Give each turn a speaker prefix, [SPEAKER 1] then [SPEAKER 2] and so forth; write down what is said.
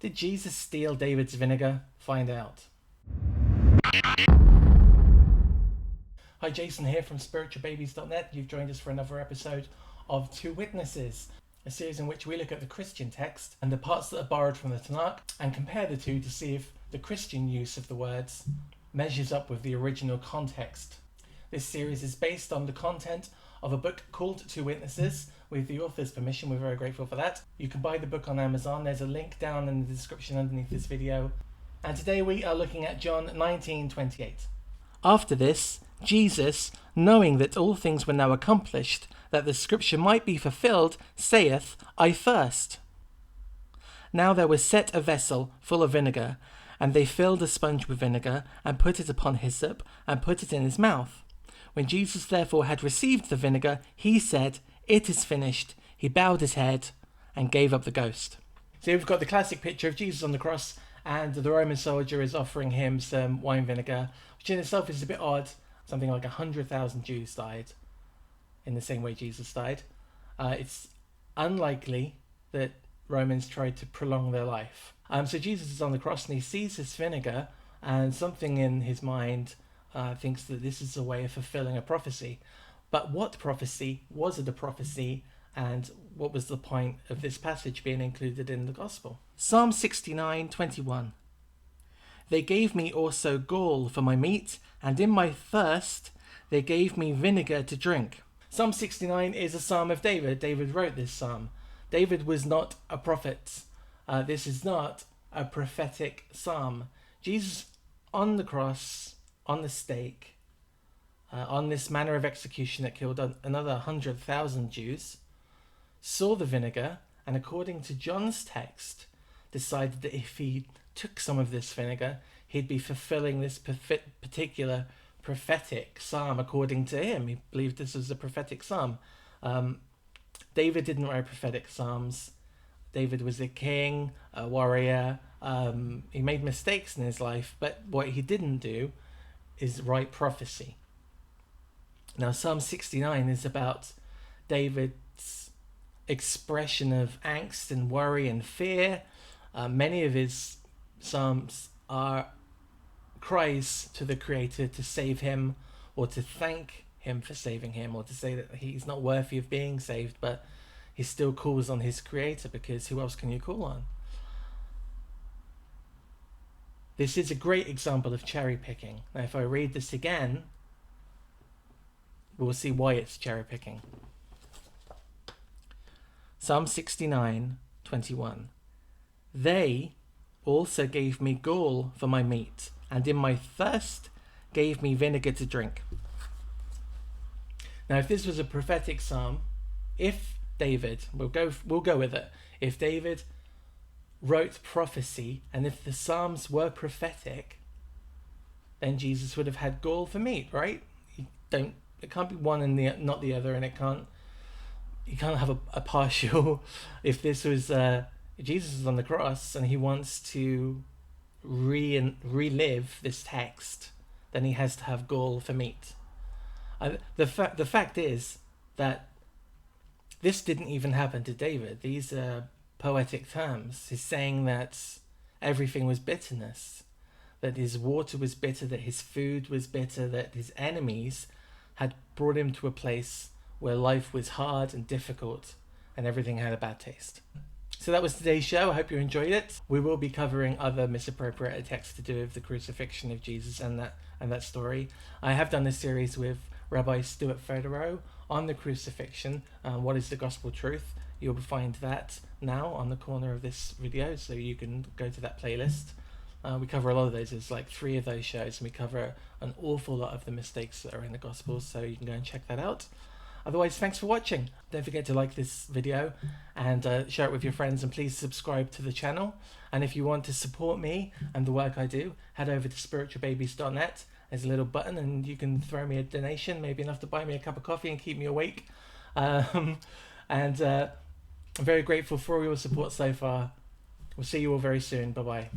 [SPEAKER 1] Did Jesus steal David's vinegar? Find out. Hi, Jason here from Spiritualbabies.net. You've joined us for another episode of Two Witnesses, a series in which we look at the Christian text and the parts that are borrowed from the Tanakh and compare the two to see if the Christian use of the words measures up with the original context. This series is based on the content of a book called Two Witnesses. With the author's permission, we're very grateful for that. You can buy the book on Amazon. There's a link down in the description underneath this video. And today we are looking at John 19:28. After this, Jesus, knowing that all things were now accomplished, that the scripture might be fulfilled, saith, I thirst. Now there was set a vessel full of vinegar, and they filled a sponge with vinegar, and put it upon hyssop, and put it in his mouth. When Jesus therefore had received the vinegar, he said, It is finished. He bowed his head and gave up the ghost. So we've got the classic picture of Jesus on the cross, and the Roman soldier is offering him some wine vinegar, which in itself is a bit odd. Something like 100,000 Jews died in the same way Jesus died. It's unlikely that Romans tried to prolong their life. So Jesus is on the cross and he sees this vinegar, and something in his mind thinks that this is a way of fulfilling a prophecy. But what prophecy? Was it a prophecy? And what was the point of this passage being included in the gospel? Psalm 69:21. They gave me also gall for my meat, and in my thirst they gave me vinegar to drink. Psalm 69 is a psalm of David. David wrote this psalm. David was not a prophet. This is not a prophetic psalm. Jesus on the cross, on the stake, on this manner of execution that killed another 100,000 Jews, saw the vinegar, and according to John's text, decided that if he took some of this vinegar, he'd be fulfilling this particular prophetic psalm according to him. He believed this was a prophetic psalm. David didn't write prophetic psalms. David was a king, a warrior. He made mistakes in his life, but what he didn't do is write prophecy. Now, Psalm 69 is about David's expression of angst and worry and fear. Many of his psalms are cries to the Creator to save him, or to thank him for saving him, or to say that he's not worthy of being saved, but he still calls on his Creator, because who else can you call on? This is a great example of cherry picking. Now, if I read this again, we'll see why it's cherry picking. Psalm 69:21. They also gave me gall for my meat, and in my thirst gave me vinegar to drink. Now, if this was a prophetic psalm, if David, we'll go with it, if David wrote prophecy, and if the psalms were prophetic, then Jesus would have had gall for meat, right? It can't be one and not the other, and you can't have a partial. If this was Jesus is on the cross and he wants to relive this text, then he has to have gall for meat. The fact is that this didn't even happen to David. These are poetic terms. He's saying that everything was bitterness, that his water was bitter, that his food was bitter, that his enemies had brought him to a place where life was hard and difficult and everything had a bad taste. So that was today's show. I hope you enjoyed it. We will be covering other misappropriated texts to do with the crucifixion of Jesus and that story. I have done this series with Rabbi Stuart Federer on the crucifixion. What is the gospel truth? You'll find that now on the corner of this video, so you can go to that playlist. We cover a lot of those. There's like 3 of those shows, and we cover an awful lot of the mistakes that are in the Gospels, so you can go and check that out. Otherwise, thanks for watching. Don't forget to like this video and share it with your friends, and please subscribe to the channel. And if you want to support me and the work I do, head over to spiritualbabies.net. There's a little button and you can throw me a donation, maybe enough to buy me a cup of coffee and keep me awake. I'm very grateful for all your support so far. We'll see you all very soon. Bye-bye.